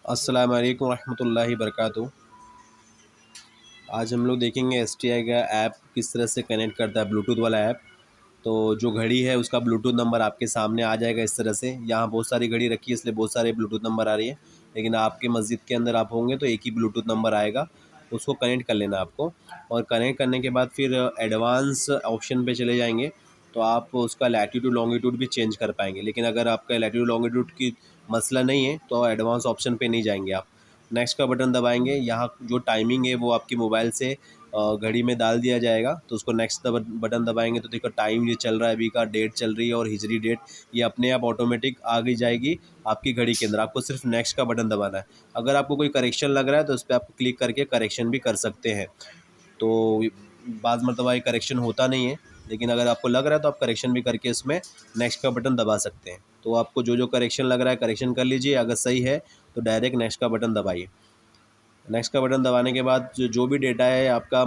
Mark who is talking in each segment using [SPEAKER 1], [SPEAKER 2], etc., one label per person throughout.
[SPEAKER 1] अस्सलाम वालेकुम रहमतुल्लाहि वबरकातुहू। आज हम लोग देखेंगे एसटीआई का ऐप किस तरह से कनेक्ट करता है, ब्लूटूथ वाला ऐप। तो जो घड़ी है उसका ब्लूटूथ नंबर आपके सामने आ जाएगा इस तरह से। यहाँ बहुत सारी घड़ी रखी है इसलिए बहुत सारे ब्लूटूथ नंबर आ रही है, लेकिन आपके मस्जिद के अंदर आप होंगे तो एक ही ब्लूटूथ नंबर आएगा, उसको कनेक्ट कर लेना आपको। और कनेक्ट करने के बाद फिर एडवांस ऑप्शन पे चले जाएंगे तो आप उसका लैटीट्यूड लॉन्गिट्यूड भी चेंज कर पाएंगे। लेकिन अगर आपका लैटीट्यूड लॉन्गिट्यूड की मसला नहीं है तो एडवांस ऑप्शन पे नहीं जाएंगे आप। नेक्स्ट का बटन दबाएंगे, यहाँ जो टाइमिंग है वो आपकी मोबाइल से घड़ी में डाल दिया जाएगा। तो उसको नेक्स्ट बटन दबाएंगे तो देखो टाइम ये चल रहा है, अभी का डेट चल रही है और हिजरी डेट ये अपने आप ऑटोमेटिक आ गई जाएगी आपकी घड़ी के अंदर। आपको सिर्फ नेक्स्ट का बटन दबाना है। अगर आपको कोई करेक्शन लग रहा है तो उस पर आप क्लिक करके करेक्शन भी कर सकते हैं। तो बाद मरतबा ये करेक्शन होता नहीं है, लेकिन अगर आपको लग रहा है तो आप करेक्शन भी करके इसमें नेक्स्ट का बटन दबा सकते हैं। तो आपको जो जो करेक्शन लग रहा है करेक्शन कर लीजिए, अगर सही है तो डायरेक्ट नेक्स्ट का बटन दबाइए। नेक्स्ट का बटन दबाने के बाद जो भी डेटा है आपका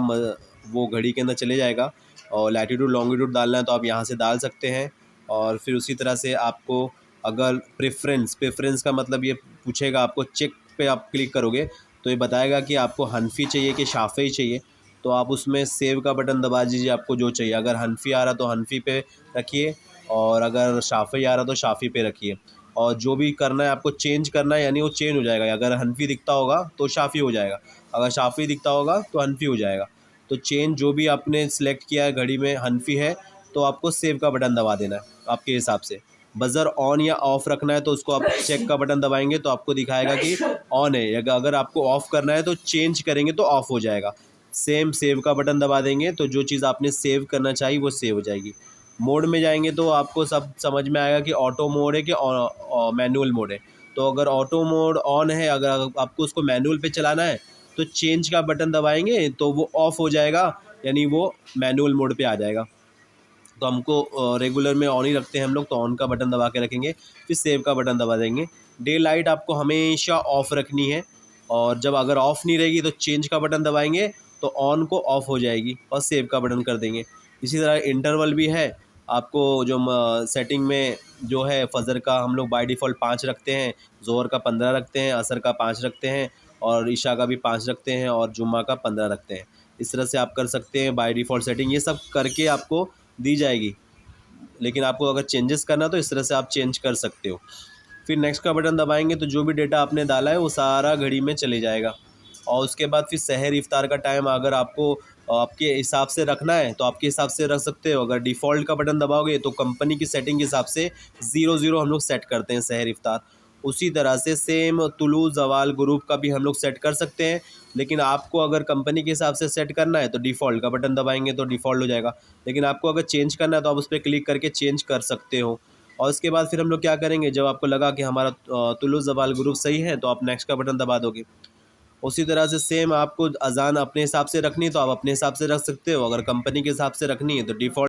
[SPEAKER 1] वो घड़ी के अंदर चले जाएगा। और लैटीट्यूड लॉन्गिट्यूड डालना है तो आप यहाँ से डाल सकते हैं। और फिर उसी तरह से आपको अगर प्रेफरेंस का मतलब ये पूछेगा, आपको चेक पे आप क्लिक करोगे तो ये बताएगा कि आपको हनफी चाहिए कि शाफ़ी चाहिए। तो आप उसमें सेव का बटन दबा दीजिए, आपको जो चाहिए। अगर हनफी आ रहा तो हनफी पे रखिए, और अगर शाफ़ी आ रहा तो शाफ़ी पे रखिए। और जो भी करना है आपको चेंज करना है, यानी वो चेंज हो जाएगा। अगर हनफी दिखता होगा तो शाफ़ी हो जाएगा, अगर शाफ़ी दिखता होगा तो हनफी हो जाएगा। तो चेंज जो भी आपने सेलेक्ट किया है घड़ी में हनफी है तो आपको सेव का बटन दबा देना है आपके हिसाब से। बज़र ऑन या ऑफ़ रखना है तो उसको आप चेक का बटन दबाएंगे तो आपको दिखाएगा कि ऑन है। अगर आपको ऑफ़ करना है तो चेंज करेंगे तो ऑफ़ हो जाएगा। सेम सेव का बटन दबा देंगे तो जो चीज़ आपने सेव करना चाहिए वो सेव हो जाएगी। मोड में जाएंगे तो आपको सब समझ में आएगा कि ऑटो मोड है कि मैनुअल मोड है। तो अगर ऑटो मोड ऑन है, अगर आपको उसको मैनुअल पे चलाना है तो चेंज का बटन दबाएंगे तो वो ऑफ़ हो जाएगा, यानी वो मैनुअल मोड पे आ जाएगा। तो हमको रेगुलर में ऑन ही रखते हैं हम लोग, तो ऑन का बटन दबा के रखेंगे, फिर सेव का बटन दबा देंगे। डे लाइट आपको हमेशा ऑफ़ रखनी है, और जब अगर ऑफ़ नहीं रहेगी तो चेंज का बटन दबाएंगे तो ऑन को ऑफ़ हो जाएगी और सेव का बटन कर देंगे। इसी तरह इंटरवल भी है आपको, जो सेटिंग में जो है फ़जर का हम लोग बाय डिफ़ॉल्ट 5 रखते हैं, ज़ोहर का 15 रखते हैं, असर का 5 रखते हैं, और इशा का भी 5 रखते हैं, और जुम्मा का 15 रखते हैं। इस तरह से आप कर सकते हैं बाय डिफ़ॉल्ट सेटिंग, ये सब करके आपको दी जाएगी। लेकिन आपको अगर चेंजेस करना तो इस तरह से आप चेंज कर सकते हो। फिर नेक्स्ट का बटन दबाएंगे तो जो भी डेटा आपने डाला है वो सारा घड़ी में चले जाएगा। और उसके बाद फिर सहर इफ्तार का टाइम अगर आपको आपके हिसाब से रखना है तो आपके हिसाब से रख सकते हो। अगर डिफ़ॉल्ट का बटन दबाओगे तो कंपनी की सेटिंग के हिसाब से 00 हम लोग सेट करते हैं सहर इफ्तार। उसी तरह से सेम तुलू ज़वाल ग्रुप का भी हम लोग सेट कर सकते हैं। लेकिन आपको अगर कंपनी के हिसाब से सेट करना है तो डिफ़ॉल्ट का बटन दबाएंगे तो डिफ़ॉल्ट हो जाएगा। लेकिन आपको अगर चेंज करना है तो आप उस पर क्लिक करके चेंज कर सकते हो। और उसके बाद फिर हम लोग क्या करेंगे, जब आपको लगा कि हमारा तुलु ज़वाल ग्रुप सही है तो आप नेक्स्ट का बटन दबा दोगे। उसी तरह से सेम आपको अज़ान अपने हिसाब से रखनी है तो आप अपने हिसाब से रख सकते हो। अगर कंपनी के हिसाब से रखनी है तो डिफ़ॉल्ट